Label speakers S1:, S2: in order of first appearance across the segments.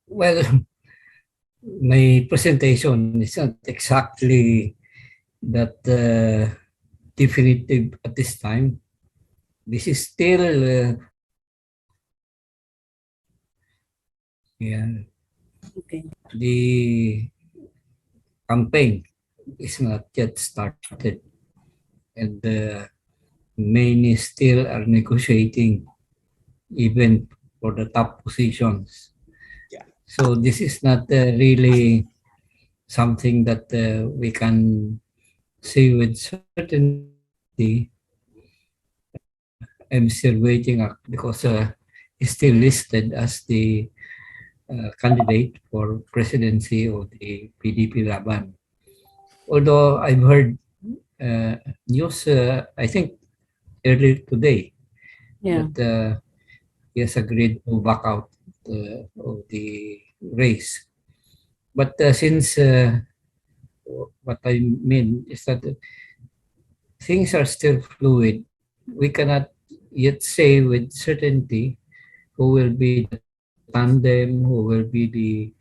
S1: Well, my presentation is not exactly that definitive at this time. This is still, yeah,
S2: Okay.
S1: the campaign is not yet started, and many still are negotiating even for the top positions.
S3: Yeah.
S1: So this is not really something that we can say with certainty. I'm still waiting because he's still listed as the candidate for presidency of the PDP Laban. Although I've heard news, I think earlier today,
S2: Yeah.
S1: that he has agreed to back out of the race. But since what I mean is that things are still fluid, we cannot yet say with certainty who will be the tandem, who will be the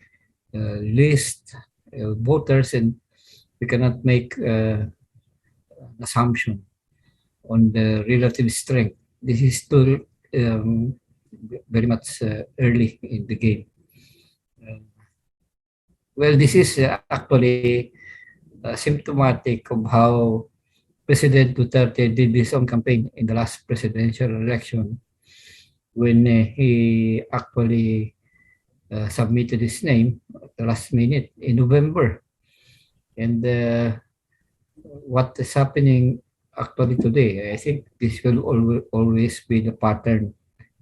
S1: list voters, and we cannot make an assumption on the relative strength. This is still um, very much early in the game. Uh, well, this is actually symptomatic of how President Duterte did his own campaign in the last presidential election when he actually submitted his name at the last minute in November. And what is happening actually today, I think this will always be the pattern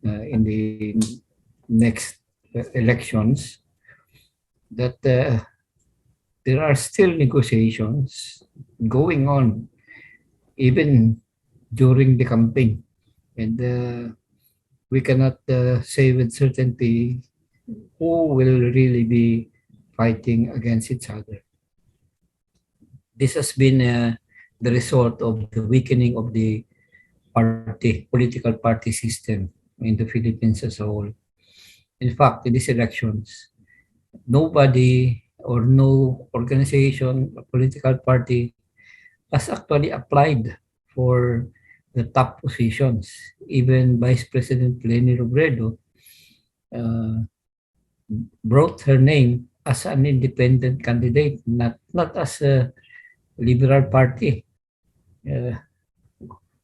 S1: in the next elections, that there are still negotiations going on even during the campaign. And we cannot say with certainty who will really be fighting against each other. This has been the result of the weakening of the political party system in the Philippines as a whole. In fact, in these elections, nobody or no organization or political party has actually applied for the top positions. Even Vice President Leni Robredo uh, brought her name as an independent candidate, not as a Liberal Party, uh,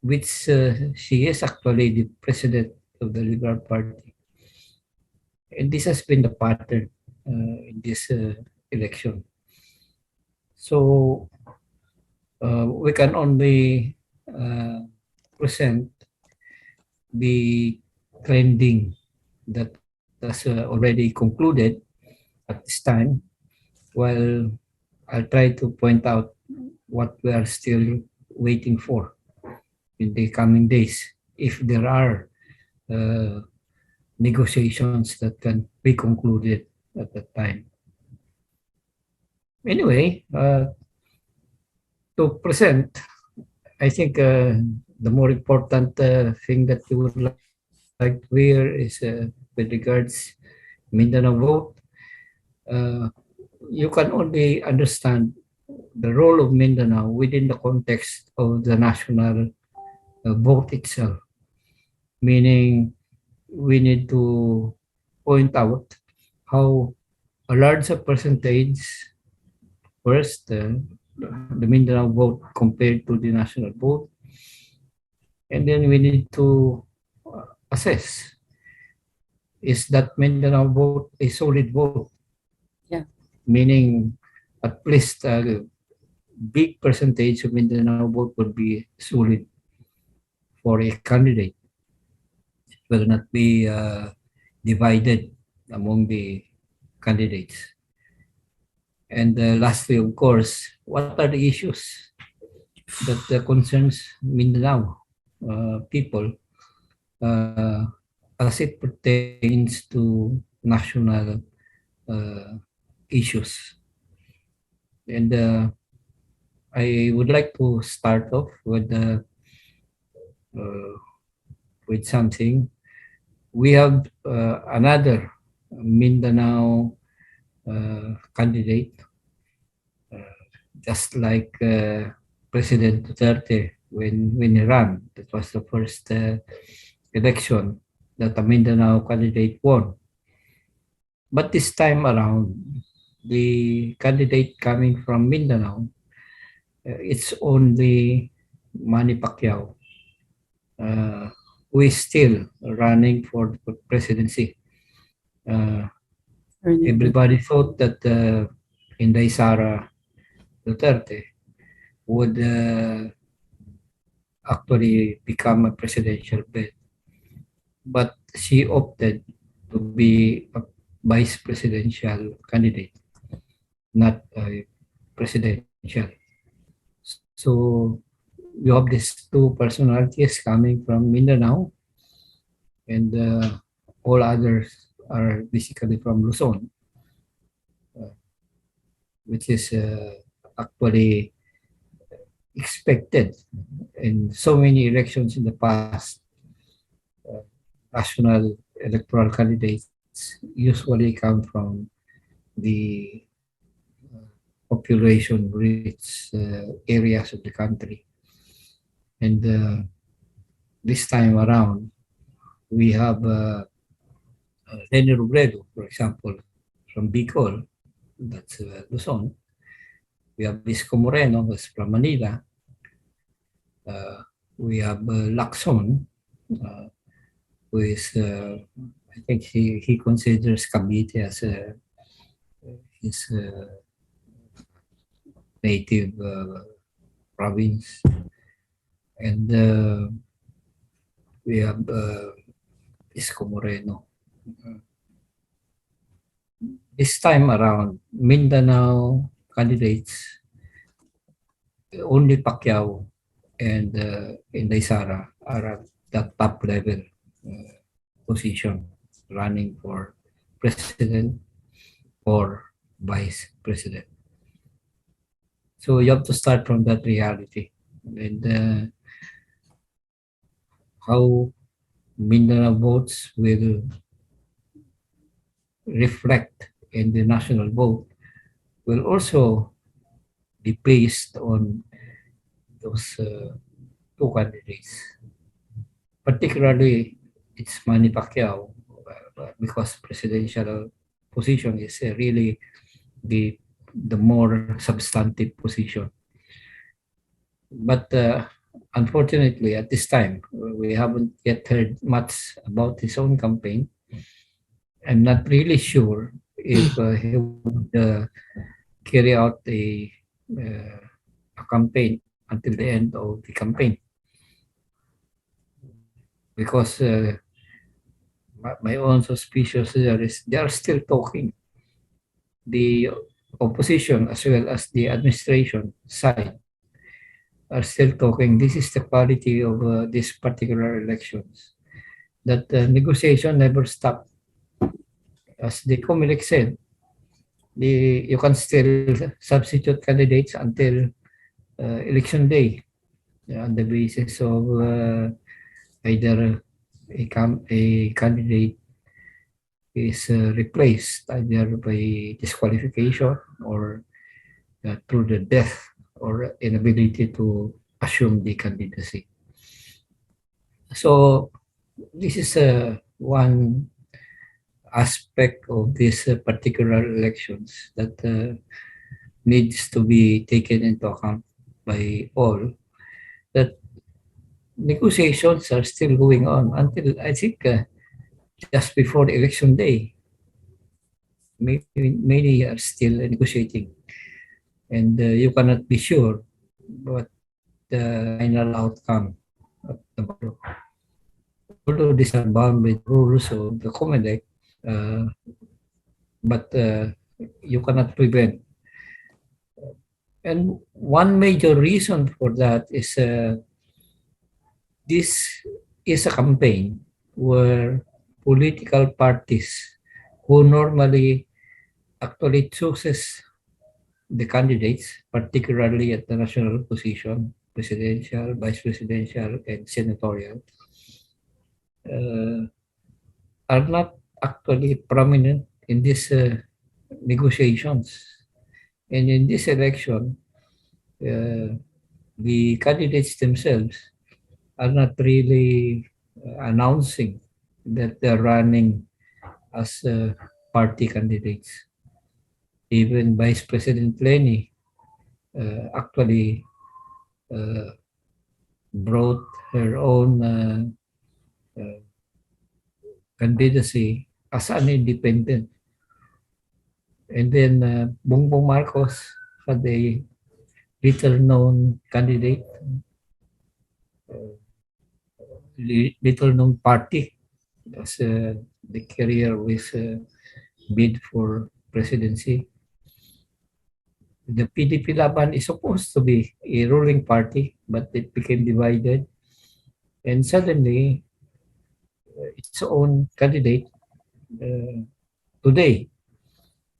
S1: which she is actually the president of the Liberal Party. And this has been the pattern in this election. So we can only present the trending that has already concluded at this time, while I'll try to point out what we are still waiting for in the coming days, if there are uh, negotiations that can be concluded at that time. Anyway, to present, I think the more important thing that you would like to hear is with regards Mindanao vote. Uh, you can only understand the role of Mindanao within the context of the national vote itself, meaning we need to point out how a larger percentage, first, the Mindanao vote compared to the national vote, and then we need to assess, is that Mindanao vote a solid vote?
S2: Yeah.
S1: Meaning at least a big percentage of Mindanao vote would be solid for a candidate. It will not be divided among the candidates. And lastly, of course, what are the issues that concerns Mindanao people uh, as it pertains to national uh, issues? And I would like to start off uh, with something. We have another Mindanao candidate, just like President Duterte when he ran. That was the first election that a Mindanao candidate won. But this time around, the candidate coming from Mindanao, it's only Manny Pacquiao, uh, who is still running for the presidency. Uh, Everybody thought that Inday Sara Duterte would actually become a presidential bid, but she opted to be a vice presidential candidate, not a presidential. So you have these two personalities coming from Mindanao, and all others are basically from Luzon, uh, which is actually expected in so many elections in the past. Uh, National electoral candidates usually come from the population-rich areas of the country. And this time around, we have Lenny Robredo, for example, from Bicol, that's Luzon. We have Visco Moreno, who's from Manila. Uh, we have Lacson, uh, who is, I think he considers Cavite as his native province. And we have Visco Moreno. This time around, Mindanao candidates, only Pacquiao and Inday Sara are at the top level position running for president or vice president. So you have to start from that reality and how Mindanao votes will reflect in the national vote will also be based on those two candidates. Particularly, it's Manny Pacquiao because presidential position is really the more substantive position. But unfortunately, at this time, we haven't yet heard much about his own campaign. I'm not really sure if he would carry out a campaign until the end of the campaign. Because my own suspicious there is they are still talking. The opposition as well as the administration side are still talking. This is the quality of these particular elections. That negotiation never stopped. As the COMELEC said, you can still substitute candidates until election day on the basis of either a candidate is replaced either by disqualification or through the death or inability to assume the candidacy. So this is one aspect of these particular elections that needs to be taken into account by all. That negotiations are still going on until I think just before the election day. Many are still negotiating, and you cannot be sure what the final outcome of the battle. Although these are bound by the rules of the COMELEC, uh, but you cannot prevent. And one major reason for that is this is a campaign where political parties who normally actually chooses the candidates, particularly at the national position, presidential, vice presidential, and senatorial, uh, are not actually prominent in these negotiations. And in this election, uh, the candidates themselves are not really announcing that they're running as party candidates. Even Vice President Lenny actually uh, brought her own candidacy as an independent. And then Bongbong Marcos had a little known candidate, little known party as the career was bid for presidency. The PDP Laban is supposed to be a ruling party, but it became divided. And suddenly, its own candidate uh, today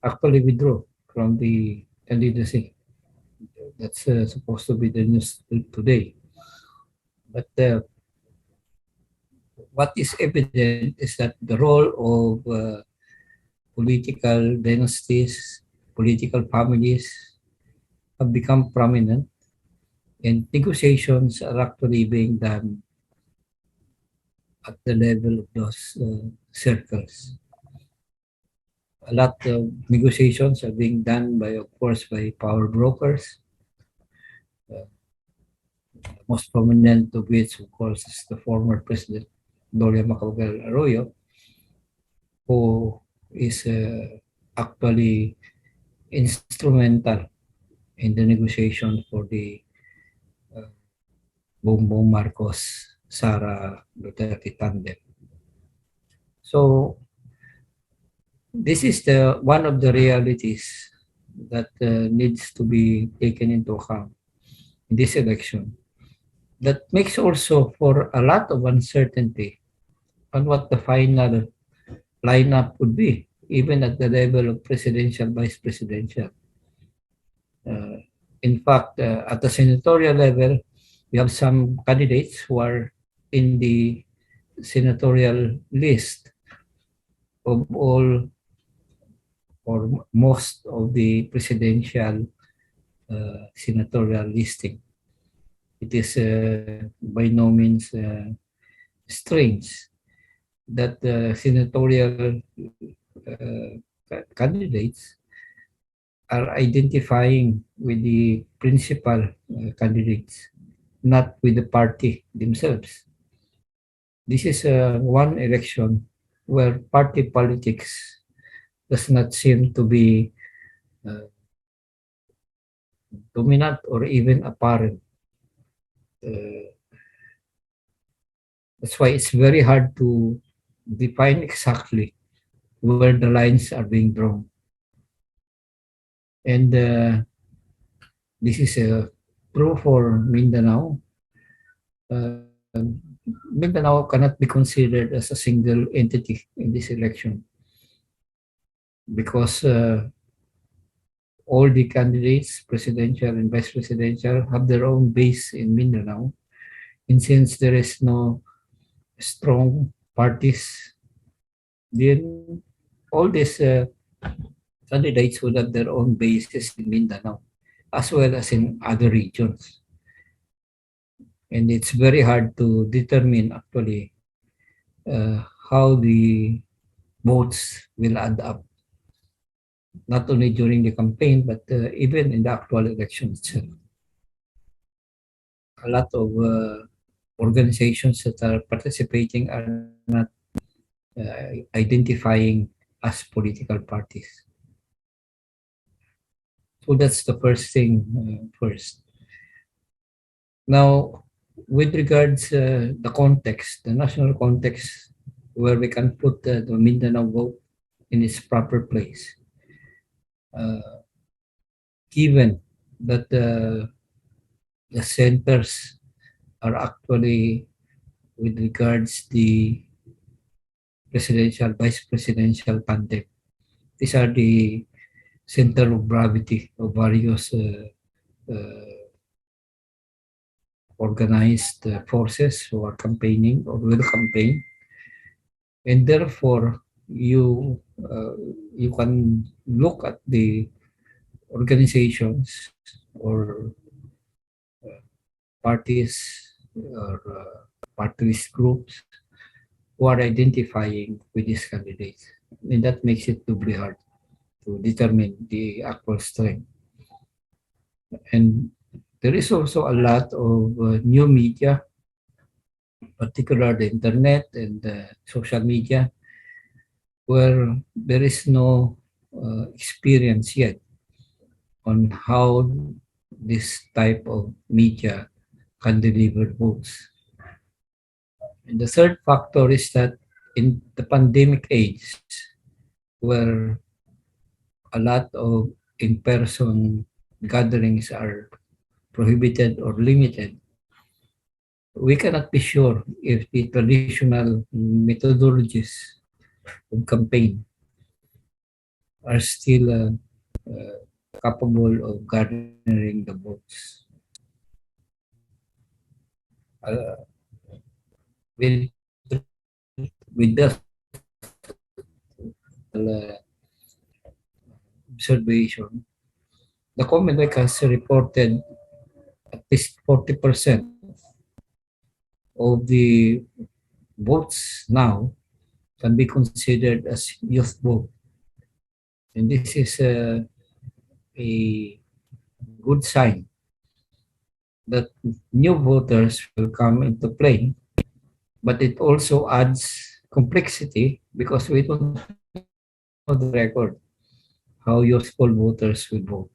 S1: actually withdrew from the candidacy. That's supposed to be the news today. But what is evident is that the role of political dynasties, political families have become prominent, and negotiations are actually being done at the level of those circles. A lot of negotiations are being done by, of course, by power brokers. Uh, Most prominent of which, of course, is the former president, Doria Macapagal Arroyo, who is actually instrumental in the negotiation for the uh, Bongbong Marcos Sara Duterte tandem. So this is the one of the realities that needs to be taken into account in this election. That makes also for a lot of uncertainty on what the final lineup would be, even at the level of presidential, vice presidential. Uh, in fact, at the senatorial level, we have some candidates who are in the senatorial list of all or most of the presidential senatorial listing. It is by no means strange that the senatorial candidates are identifying with the principal candidates, not with the party themselves. This is one election where party politics does not seem to be uh, dominant or even apparent. Uh, that's why it's very hard to define exactly where the lines are being drawn. And this is true for Mindanao. Uh, Mindanao cannot be considered as a single entity in this election because all the candidates, presidential and vice presidential, have their own base in Mindanao. And since there is no strong parties, then all these candidates would have their own bases in Mindanao, as well as in other regions. And it's very hard to determine actually how the votes will add up, not only during the campaign, but even in the actual election itself. A lot of organizations that are participating are not identifying as political parties. So that's the first thing first. Now, with regards the context, the national context, where we can put the Mindanao vote in its proper place, uh, given that the centers are actually with regards the presidential, vice presidential tandem. These are the center of gravity of various organized forces who are campaigning or will campaign. And therefore, you uh, you can look at the organizations or parties or party list groups who are identifying with these candidates. And that makes it doubly hard to determine the actual strength. And there is also a lot of new media, particularly the internet and social media, where there is no experience yet on how this type of media can deliver votes. And the third factor is that in the pandemic age, where a lot of in-person gatherings are prohibited or limited, we cannot be sure if the traditional methodologies of campaign are still capable of garnering the votes. Uh, with, with that observation, the Commonwealth has reported at least 40% of the votes now can be considered as youth vote. And this is a good sign that new voters will come into play, but it also adds complexity because we don't know the record how youthful voters will vote.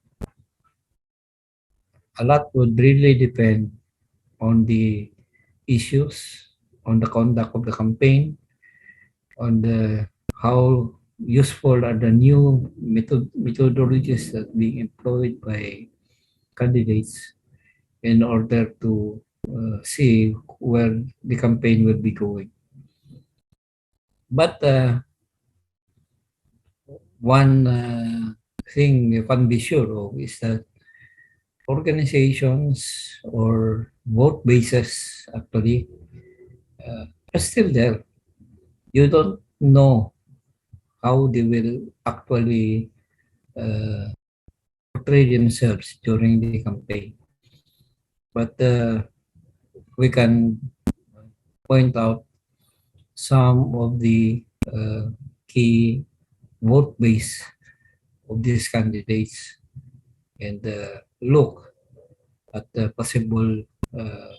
S1: A lot would really depend on the issues, on the conduct of the campaign, on the how useful are the new methodologies that being employed by candidates in order to see where the campaign will be going. But one thing you can be sure of is that organizations or vote bases actually are still there. You don't know how they will actually uh, portray themselves during the campaign. But we can point out some of the key vote base of these candidates and look at the possible uh,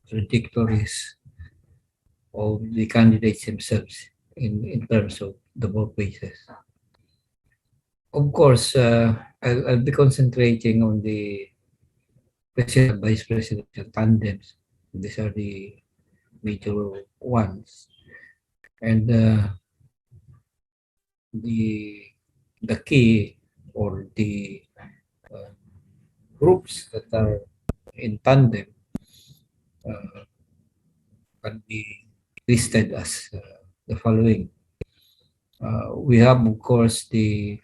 S1: trajectories of the candidates themselves in terms of the vote bases. Of course, I'll be concentrating on the president vice presidential tandems. These are the major ones. And the the key or the uh, groups that are in tandem uh, can be listed as the following. We have, of course, the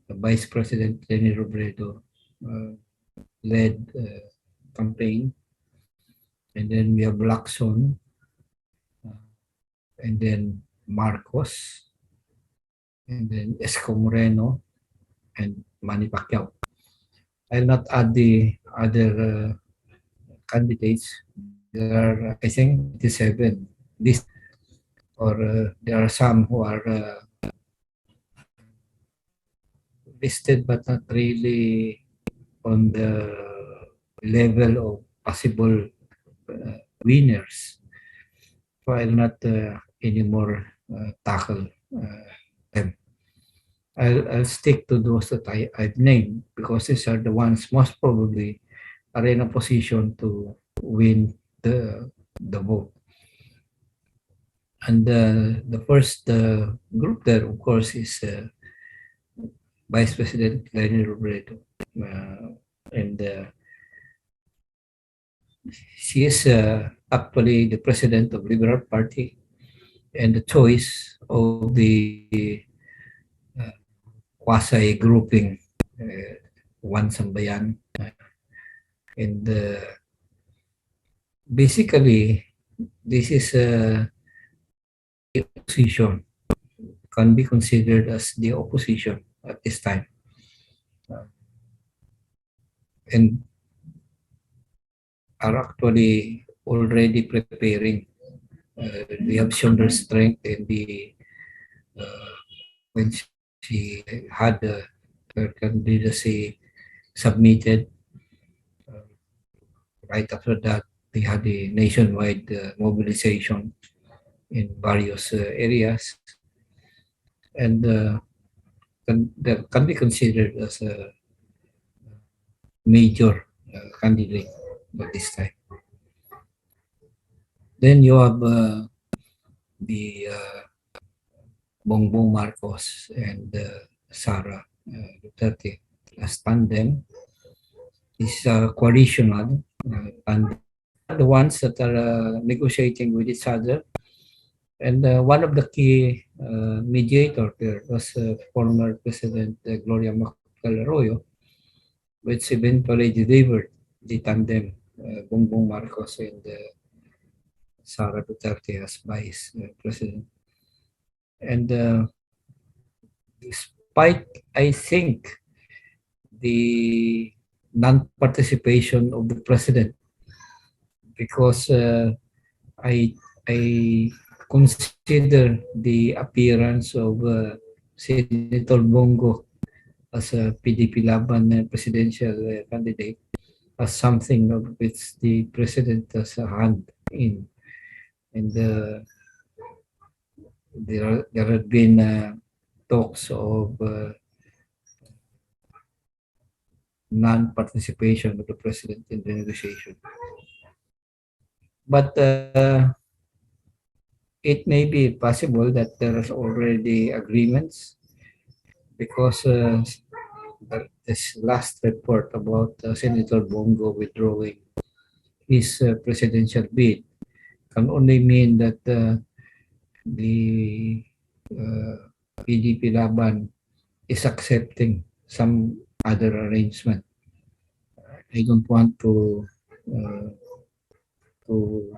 S1: Vice President Lenny Robredo led campaign, and then we have Lacson, uh, and then Marcos, and then Esco Moreno, and Manny Pacquiao. I'll not add the other candidates. There are, I think, 27 list, or there are some who are listed but not really on the level of possible winners. So I'll not anymore tackle them. I'll stick to those that I've named because these are the ones most probably are in a position to win the vote. And the first group there, of course, is Vice President Lenny Robredo. And she is actually the president of Liberal Party and the choice of the quasi-grouping One Sambayan. And basically, this is a opposition can be considered as the opposition at this time. And are actually already preparing. They have shown their strength in the when she had her candidacy submitted. Right after that, they had a nationwide mobilization in various areas, and that can be considered as a major candidate at this time. Then you have the Bongbong Marcos and Sara Duterte as tandem. Is coalitional tandem. The ones that are negotiating with each other. And one of the key mediator there was former President Gloria Macapagal-Arroyo, which eventually delivered the tandem Bongbong Marcos and Sara Duterte as vice president. And despite, I think, the non-participation of the president, because I consider the appearance of Senator Bongo as a PDP Laban presidential candidate as something of which the president has a hand in. And there have been talks of non-participation of the president in the negotiation. But it may be possible that there is already agreements because this last report about Senator Bongo withdrawing his presidential bid can only mean that the PDP Laban is accepting some other arrangement. I don't want uh, to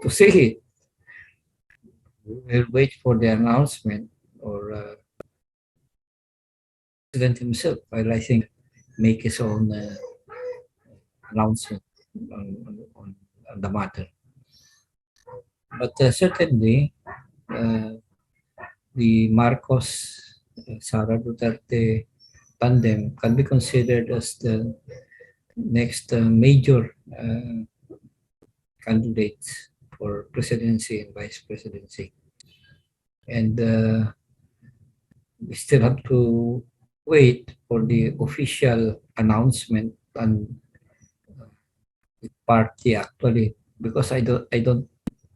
S1: to say it. We'll wait for the announcement or president himself. I think make his own announcement on the matter. But certainly, the Marcos Sara Duterte tandem can be considered as the next major candidates for presidency and vice presidency. And we still have to wait for the official announcement on the party actually, because I don't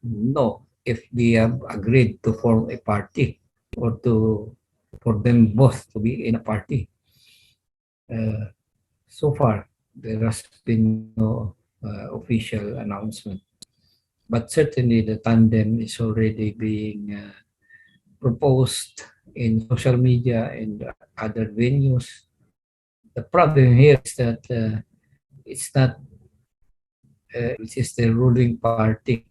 S1: know if they have agreed to form a party or to for them both to be in a party. So far, there has been no official announcement, but certainly the tandem is already being proposed in social media and other venues. The problem here is that it's not which is the ruling party,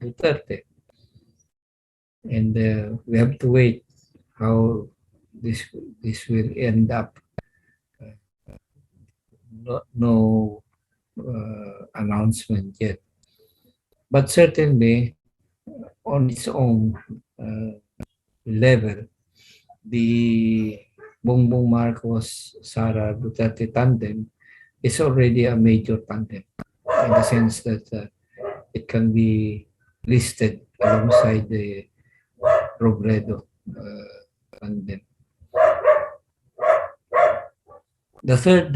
S1: Duterte, and we have to wait how this this will end up. No announcement yet, but certainly on its own level, the Bongbong Marcos Sara Duterte tandem is already a major tandem in the sense that it can be listed alongside the Robredo tandem. The third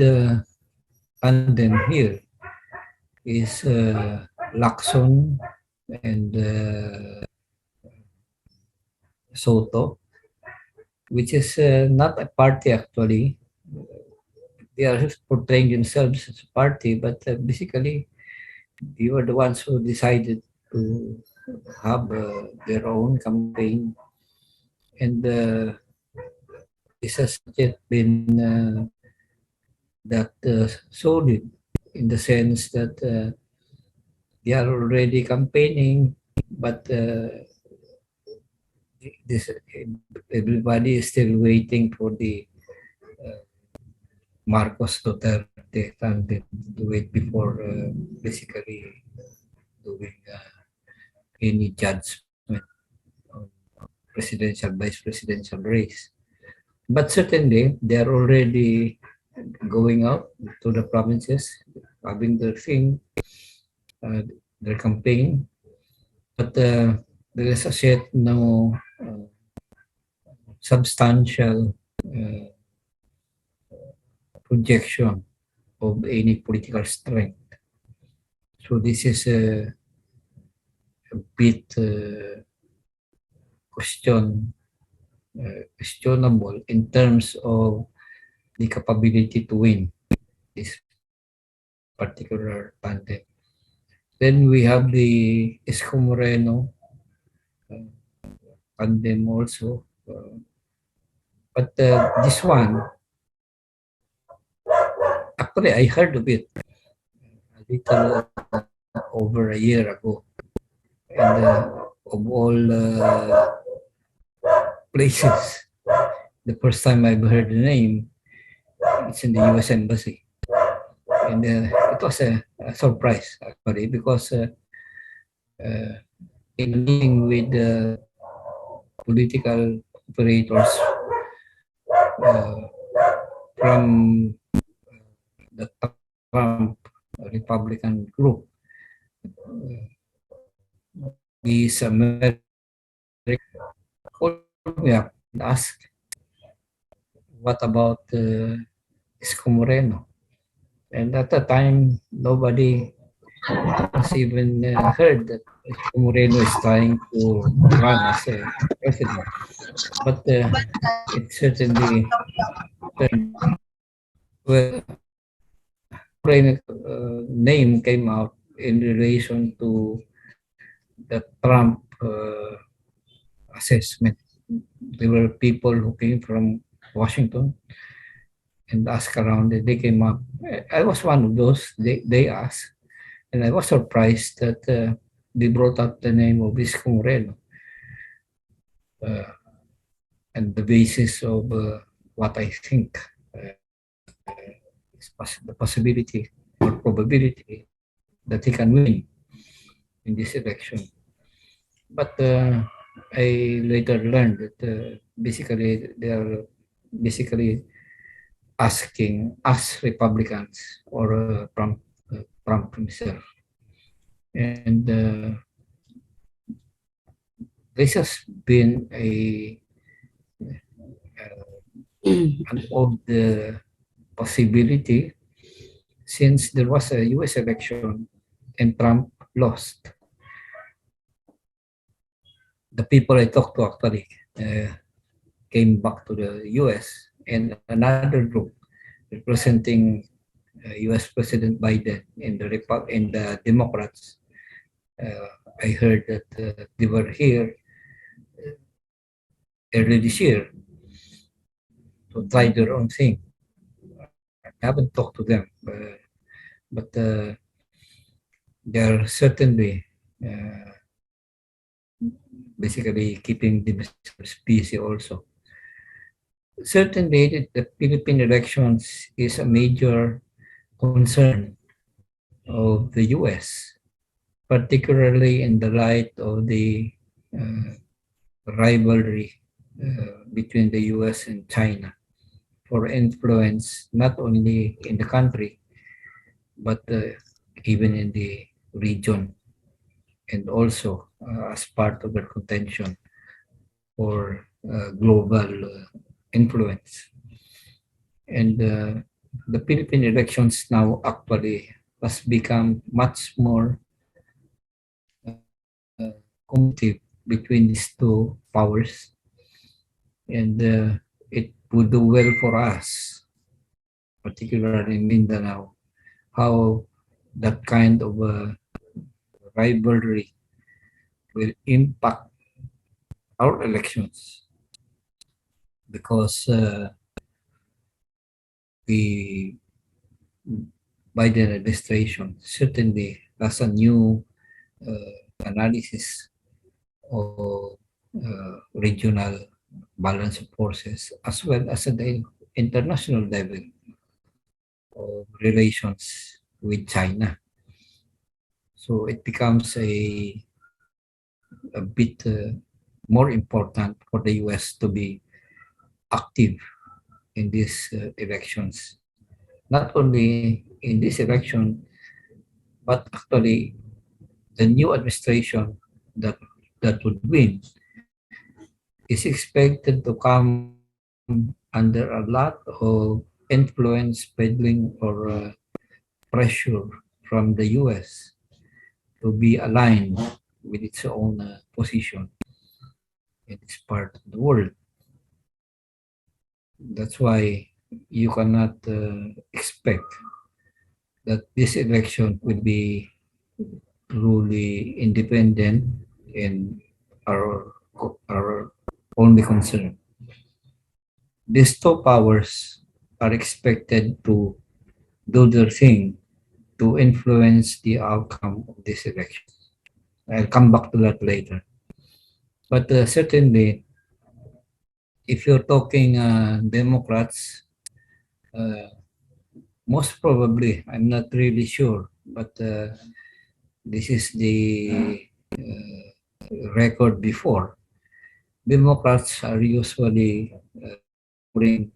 S1: tandem here is Lacson and Soto, which is not a party actually. They are portraying themselves as a party, but basically they were the ones who decided to have their own campaign, and this has not yet been that solid in the sense that they are already campaigning, but this everybody is still waiting for the Marcos Duterte candidate to wait before basically doing any judgment on presidential, vice presidential race. But certainly, they are already going out to the provinces, having their thing, uh, their campaign. But there is as yet no substantial uh, projection of any political strength. So this is a bit question questionable in terms of the capability to win this particular tandem. Then we have the Isko Moreno uh, tandem also. But this one, actually, I heard of it a little over a year ago. And of all places, the first time I've heard the name, it's in the U.S. Embassy. And it was a surprise, actually, because uh, in meeting with the political operators uh, from the Trump Republican group, these American called me up and asked, what about Isko Moreno? And at the time, nobody has even heard that Isko Moreno is trying to run as a president. But it certainly turned, well, Moreno name came out in relation to the Trump assessment. There were people who came from Washington and asked around. They came up. I was one of those. They asked, and I was surprised that they brought up the name of Isko Moreno uh, and the basis of what I think is the possibility or probability that he can win in this election. But I later learned that basically they are basically asking us Republicans or Trump himself. And this has been an old possibility since there was a US election and Trump lost. The people I talked to actually came back to the US, and another group representing US President Biden and the Democrats. I heard that they were here early this year to try their own thing. I haven't talked to them, but they're certainly basically keeping themselves busy also. Certainly, the Philippine elections is a major concern of the US, particularly in the light of the uh, rivalry between the US and China for influence not only in the country but even in the region, and also as part of their contention for global influence. And the Philippine elections now actually has become much more competitive between these two powers, and it would do well for us, particularly in Mindanao, how that kind of rivalry will impact our elections, because the Biden administration certainly has a new analysis of regional balance of forces as well as at the international level of relations with China. So it becomes a bit more important for the US to be active in these elections. Not only in this election, but actually the new administration that would win is expected to come under a lot of influence, peddling, or pressure from the US to be aligned with its own position in this part of the world. That's why you cannot expect that this election will be truly independent and our our only concern. These two powers are expected to do their thing to influence the outcome of this election. I'll come back to that later. But certainly, if you're talking Democrats, uh, most probably, I'm not really sure, but this is the record before. Democrats are usually favoring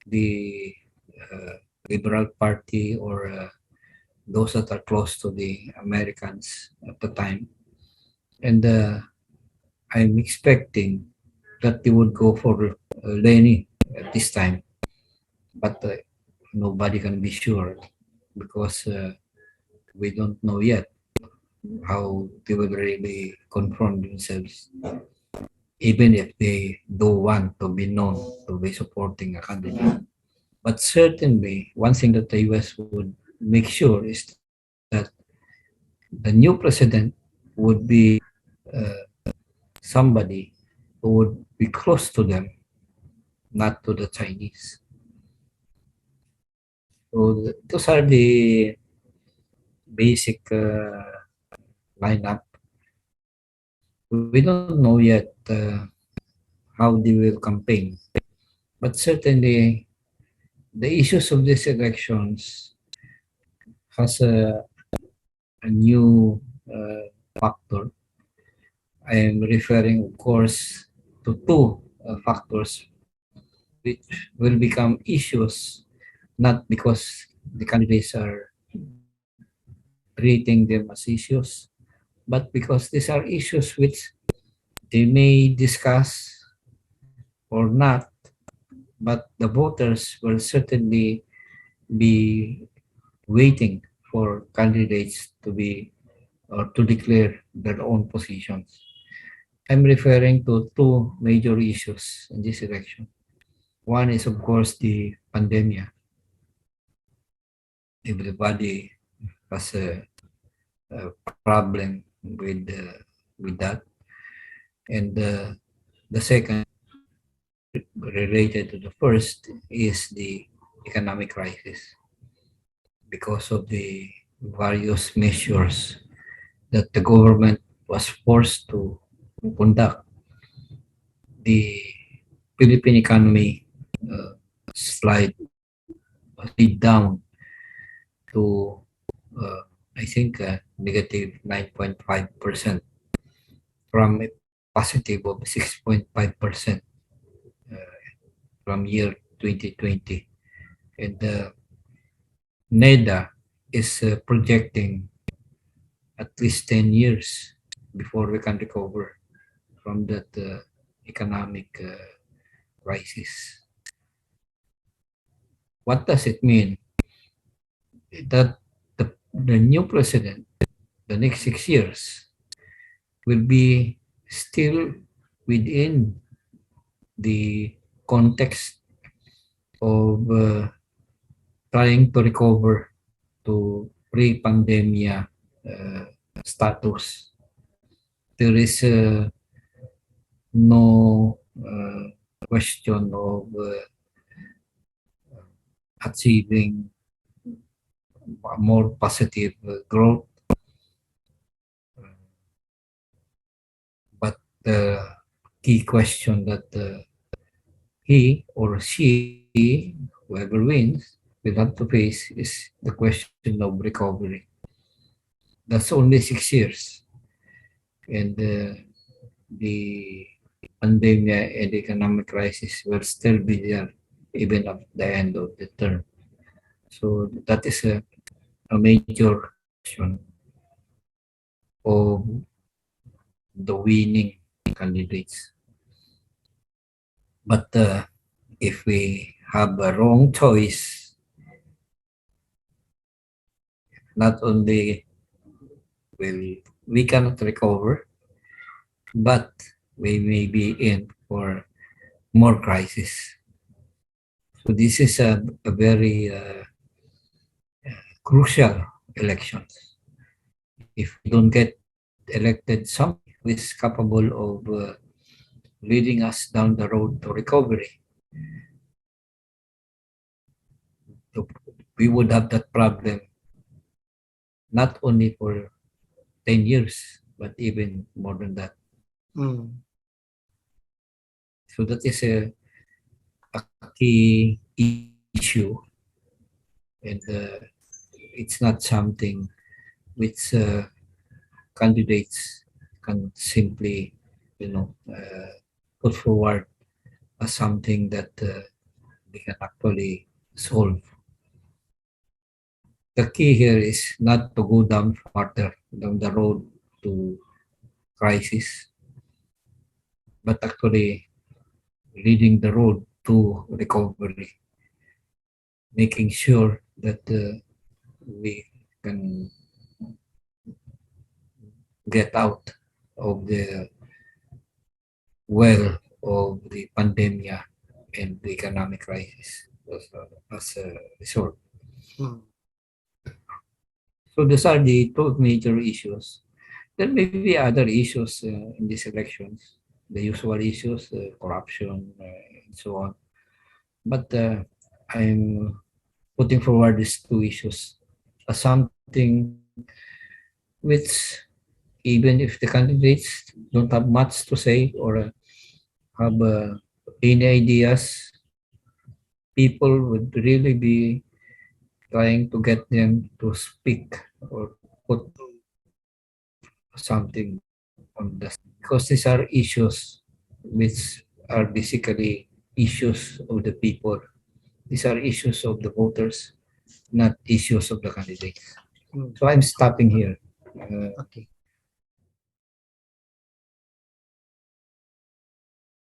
S1: the uh, Liberal Party or those that are close to the Americans at the time. And I'm expecting that they would go for Lenny at this time, but nobody can be sure because we don't know yet how they will really confront themselves, even if they do want to be known to be supporting a candidate. But certainly, one thing that the US would make sure is that the new president would be uh, somebody who would be close to them, not to the Chinese. So those are the basic lineup. We don't know yet how they will campaign, but certainly the issues of these elections has a new factor. I am referring, of course, to two factors which will become issues not because the candidates are treating them as issues, but because these are issues which they may discuss or not, but the voters will certainly be waiting for candidates to be or to declare their own positions. I'm referring to two major issues in this election. One is, of course, the pandemic. Everybody has a problem with that, and the second, related to the first, is the economic crisis because of the various measures that the government was forced to conduct. The Philippine economy uh, slide slid down to I think negative 9.5% from a positive of 6.5% from year 2020. And NEDA is projecting at least 10 years before we can recover from that economic crisis. What does it mean? That the new president, the next 6 years, will be still within the context of trying to recover to pre-pandemia uh, status. There is no question of achieving a more positive growth, but key question that he or she, whoever wins, will have to face is the question of recovery. That's only 6 years, and the pandemic and economic crisis will still be there even at the end of the term. So that is a major question of the winning candidates. But if we have a wrong choice, not only will we cannot recover, but we may be in for more crisis. So this is a very crucial election. If we don't get elected somebody who is capable of leading us down the road to recovery, we would have that problem not only for 10 years, but even more than that.
S3: Mm.
S1: So that is a key issue, and it's not something which candidates can simply, put forward as something that they can actually solve. The key here is not to go down further down the road to crisis, but actually leading the road to recovery, making sure that we can get out of the well of the pandemic and the economic crisis as a result.
S3: Mm.
S1: So these are the two major issues. There may be other issues in these elections, the usual issues, corruption, and so on. But I'm putting forward these two issues as something which, even if the candidates don't have much to say or have any ideas, people would really be trying to get them to speak or to put something on the, because these are issues which are basically issues of the people. These are issues of the voters, not issues of the candidates.
S3: Mm.
S1: So I'm stopping here.
S3: Okay.